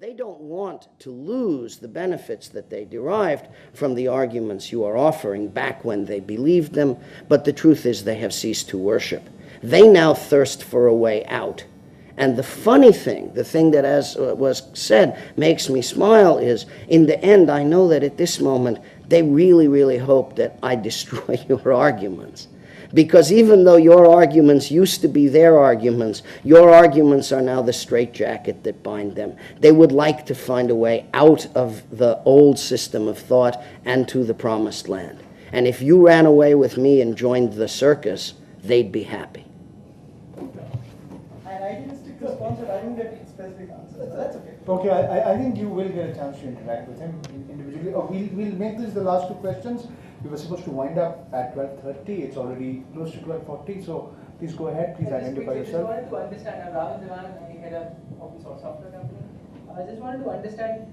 They don't want to lose the benefits that they derived from the arguments you are offering back when they believed them, but the truth is they have ceased to worship. They now thirst for a way out. And the funny thing, the thing that, as was said, makes me smile is, in the end, I know that at this moment, they really, really hope that I destroy your arguments. Because even though your arguments used to be their arguments, your arguments are now the straitjacket that bind them. They would like to find a way out of the old system of thought and to the promised land. And if you ran away with me and joined the circus, they'd be happy. An idealistic response, but I didn't get specific answers. So that's okay. Okay, I think you will get a chance to interact with him individually. Oh, we'll make this the last two questions. We were supposed to wind up at 12:30. It's already close to 12:40. So please go ahead. Please identify yourself. I just wanted to understand. I'm Rahul Devan. I'm head of open source software company. I just wanted to understand.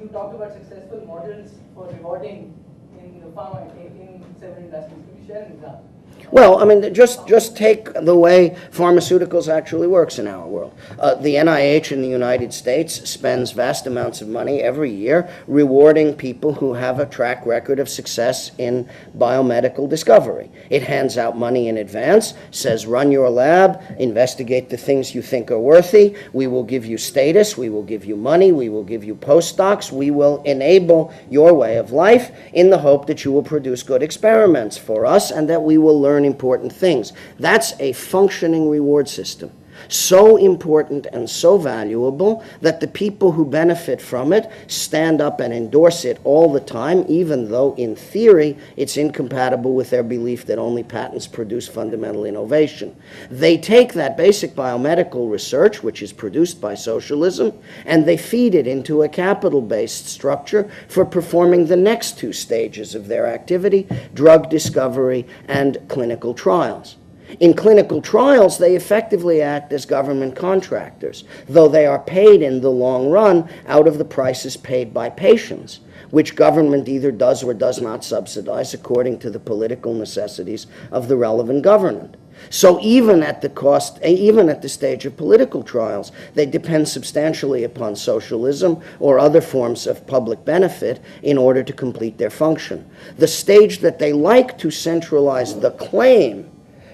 You talked about successful models for rewarding in the pharma in several industries. Could you share an example? Well, I mean, just take the way pharmaceuticals actually works in our world. The NIH in the United States spends vast amounts of money every year rewarding people who have a track record of success in biomedical discovery. It hands out money in advance, says run your lab, investigate the things you think are worthy, we will give you status, we will give you money, we will give you postdocs, we will enable your way of life in the hope that you will produce good experiments for us and that we will learn important things. That's a functioning reward system. So important and so valuable that the people who benefit from it stand up and endorse it all the time, even though in theory it's incompatible with their belief that only patents produce fundamental innovation. They take that basic biomedical research, which is produced by socialism, and they feed it into a capital-based structure for performing the next two stages of their activity, drug discovery and clinical trials. In clinical trials, they effectively act as government contractors, though they are paid in the long run out of the prices paid by patients, which government either does or does not subsidize according to the political necessities of the relevant government. So even at the stage of political trials, they depend substantially upon socialism or other forms of public benefit in order to complete their function. The stage that they like to centralize the claim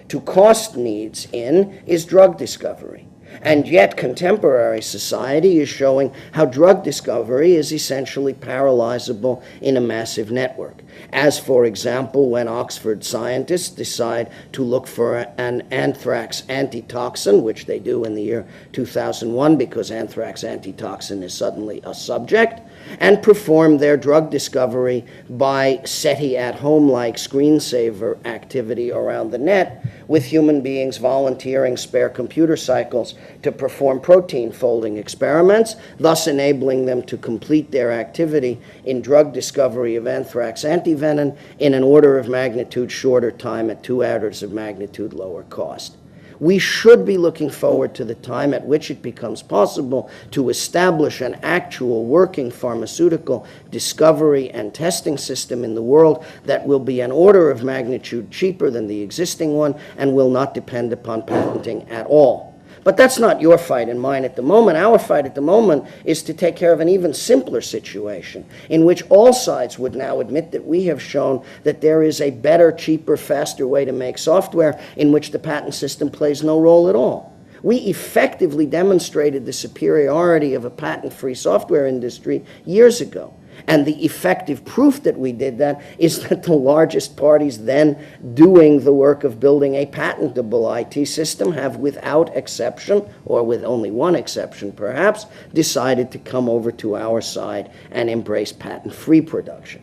to cost needs in is drug discovery. And yet contemporary society is showing how drug discovery is essentially paralyzable in a massive network. As, for example, when Oxford scientists decide to look for an anthrax antitoxin, which they do in the year 2001 because anthrax antitoxin is suddenly a subject, and perform their drug discovery by SETI at-home-like screensaver activity around the net, with human beings volunteering spare computer cycles to perform protein folding experiments, thus enabling them to complete their activity in drug discovery of anthrax antivenom in an order of magnitude shorter time at 2 orders of magnitude lower cost. We should be looking forward to the time at which it becomes possible to establish an actual working pharmaceutical discovery and testing system in the world that will be an order of magnitude cheaper than the existing one and will not depend upon patenting at all. But that's not your fight and mine at the moment. Our fight at the moment is to take care of an even simpler situation in which all sides would now admit that we have shown that there is a better, cheaper, faster way to make software in which the patent system plays no role at all. We effectively demonstrated the superiority of a patent-free software industry years ago. And the effective proof that we did that is that the largest parties then doing the work of building a patentable IT system have, without exception, or with only one exception perhaps, decided to come over to our side and embrace patent-free production.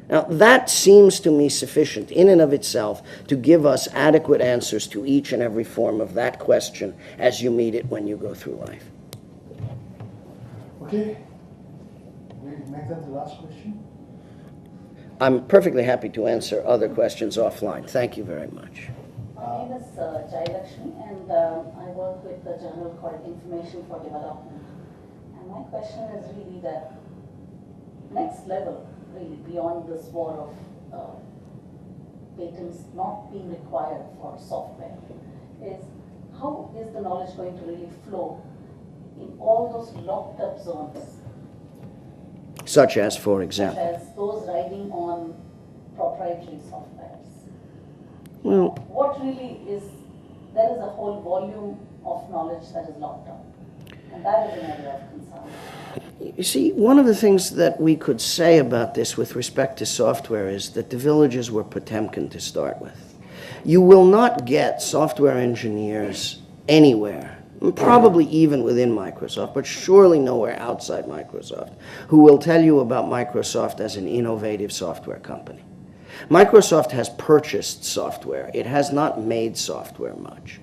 Now, that seems to me sufficient in and of itself to give us adequate answers to each and every form of that question as you meet it when you go through life. Okay. Make that the last question. I'm perfectly happy to answer other questions offline. Thank you very much. My name is Jayalakshmi, and I work with the journal called Information for Development. And my question is really the next level, really beyond this war of patents not being required for software, is how is the knowledge going to really flow in all those locked up zones, Such as, for such example. as those riding on proprietary softwares. Well, What really is, there is a whole volume of knowledge that is locked up. And that is an area of concern. you see, one of the things that we could say about this with respect to software is that the villages were Potemkin to start with. You will not get software engineers anywhere, probably even within Microsoft, but surely nowhere outside Microsoft, who will tell you about Microsoft as an innovative software company. Microsoft has purchased software. It has not made software much.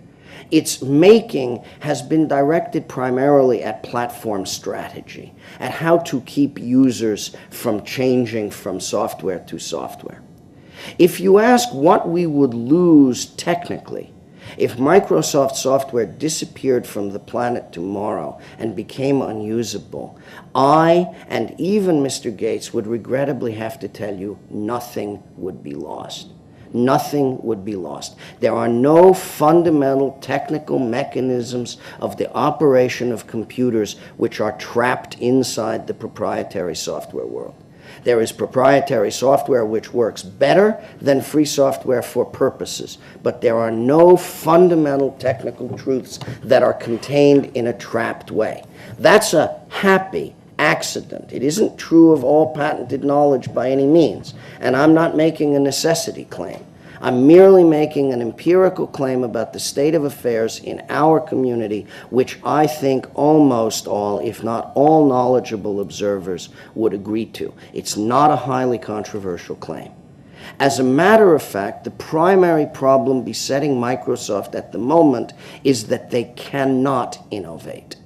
Its making has been directed primarily at platform strategy, at how to keep users from changing from software to software. If you ask what we would lose technically if Microsoft software disappeared from the planet tomorrow and became unusable, I and even Mr. Gates would regrettably have to tell you nothing would be lost. Nothing would be lost. There are no fundamental technical mechanisms of the operation of computers which are trapped inside the proprietary software world. There is proprietary software which works better than free software for purposes, but there are no fundamental technical truths that are contained in a trapped way. That's a happy accident. It isn't true of all patented knowledge by any means, and I'm not making a necessity claim. I'm merely making an empirical claim about the state of affairs in our community, which I think almost all, if not all knowledgeable observers would agree to. It's not a highly controversial claim. As a matter of fact, the primary problem besetting Microsoft at the moment is that they cannot innovate.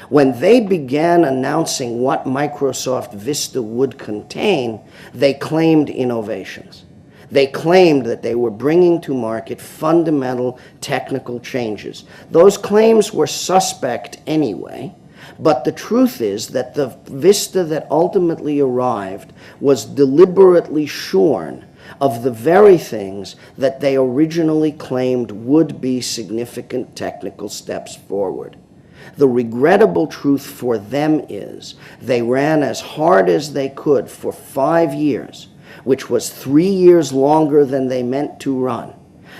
When they began announcing what Microsoft Vista would contain, they claimed innovations. They claimed that they were bringing to market fundamental technical changes. Those claims were suspect anyway, but the truth is that the Vista that ultimately arrived was deliberately shorn of the very things that they originally claimed would be significant technical steps forward. The regrettable truth for them is they ran as hard as they could for 5 years, which was 3 years longer than they meant to run.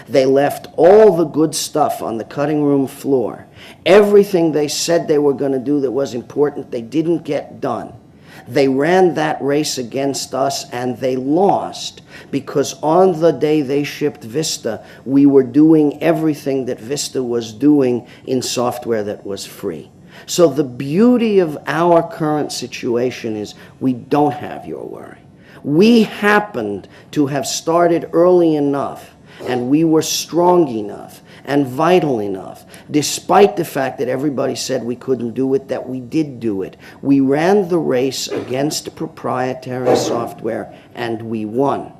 They left all the good stuff on the cutting room floor. Everything they said they were going to do that was important, they didn't get done. They ran that race against us and they lost because on the day they shipped Vista, we were doing everything that Vista was doing in software that was free. So the beauty of our current situation is we don't have your worry. We happened to have started early enough, and we were strong enough and vital enough, despite the fact that everybody said we couldn't do it, that we did do it. We ran the race against proprietary software, and we won.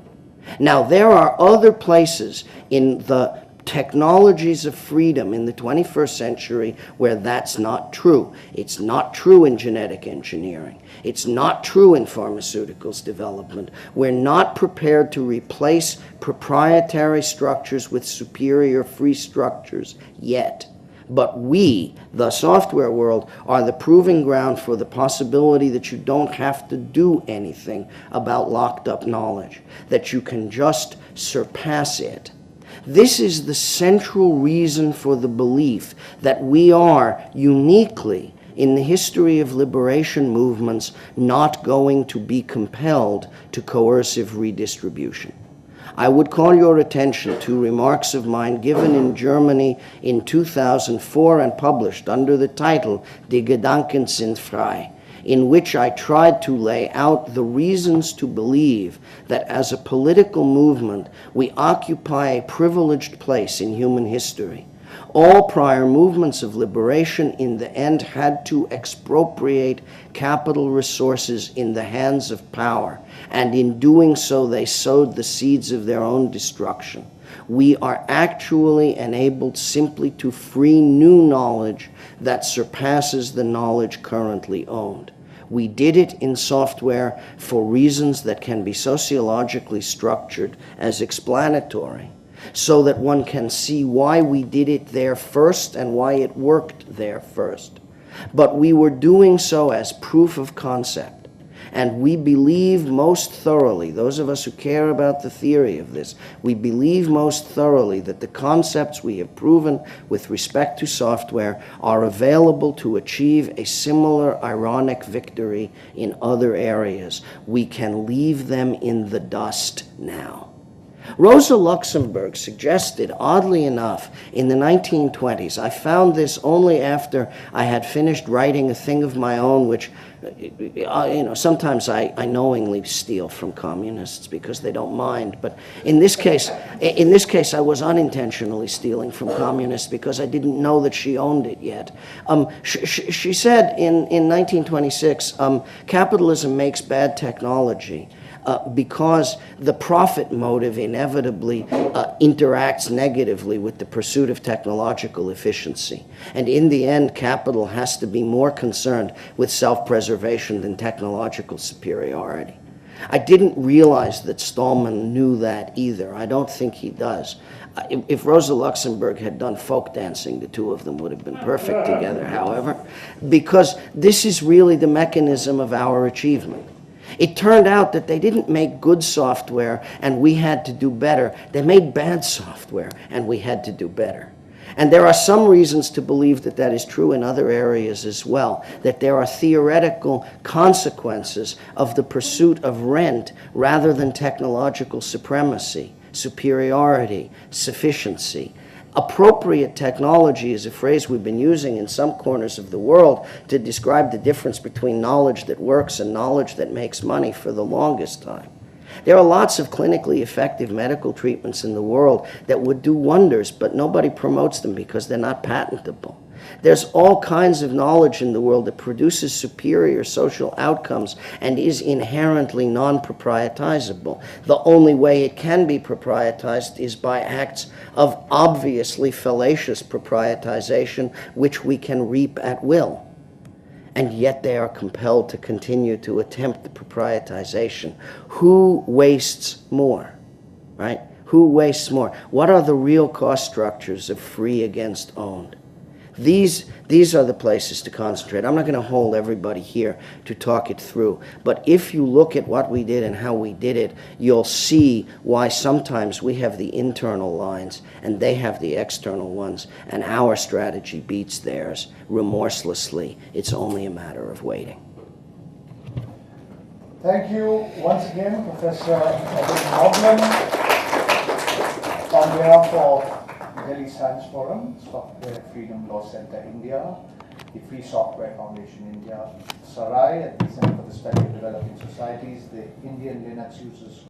Now, there are other places in the technologies of freedom in the 21st century where that's not true. It's not true in genetic engineering. It's not true in pharmaceuticals development. We're not prepared to replace proprietary structures with superior free structures yet. But we, the software world, are the proving ground for the possibility that you don't have to do anything about locked up knowledge, that you can just surpass it. This is the central reason for the belief that we are uniquely, in the history of liberation movements, not going to be compelled to coercive redistribution. I would call your attention to remarks of mine given in Germany in 2004 and published under the title Die Gedanken sind frei, in which I tried to lay out the reasons to believe that as a political movement we occupy a privileged place in human history. All prior movements of liberation in the end had to expropriate capital resources in the hands of power, and in doing so they sowed the seeds of their own destruction. We are actually enabled simply to free new knowledge that surpasses the knowledge currently owned. We did it in software for reasons that can be sociologically structured as explanatory, so that one can see why we did it there first and why it worked there first. But we were doing so as proof of concept. And we believe most thoroughly, those of us who care about the theory of this, we believe most thoroughly that the concepts we have proven with respect to software are available to achieve a similar ironic victory in other areas. We can leave them in the dust now. Rosa Luxemburg suggested, oddly enough, in the 1920s, I found this only after I had finished writing a thing of my own, which, sometimes I knowingly steal from communists because they don't mind, but in this case, I was unintentionally stealing from communists because I didn't know that she owned it yet. She said in 1926, capitalism makes bad technology. Because the profit motive inevitably interacts negatively with the pursuit of technological efficiency. And in the end, capital has to be more concerned with self-preservation than technological superiority. I didn't realize that Stallman knew that either. I don't think he does. If Rosa Luxemburg had done folk dancing, the two of them would have been perfect together, however, because this is really the mechanism of our achievement. It turned out that they didn't make good software and we had to do better. They made bad software and we had to do better. And there are some reasons to believe that that is true in other areas as well, that there are theoretical consequences of the pursuit of rent rather than technological supremacy, superiority, sufficiency. Appropriate technology is a phrase we've been using in some corners of the world to describe the difference between knowledge that works and knowledge that makes money for the longest time. There are lots of clinically effective medical treatments in the world that would do wonders, but nobody promotes them because they're not patentable. There's all kinds of knowledge in the world that produces superior social outcomes and is inherently non-proprietizable. The only way it can be proprietized is by acts of obviously fallacious proprietization, which we can reap at will. And yet they are compelled to continue to attempt the proprietization. Who wastes more, right? Who wastes more? What are the real cost structures of free against owned? These are the places to concentrate. I'm not going to hold everybody here to talk it through, but if you look at what we did and how we did it, you'll see why sometimes we have the internal lines and they have the external ones, and our strategy beats theirs remorselessly. It's only a matter of waiting. Thank you once again, Professor Eben Moglen, on behalf of Delhi Science Forum, Software Freedom Law Center India, the Free Software Foundation India, SARAI, at the Center for the Study of Developing Societies, the Indian Linux Users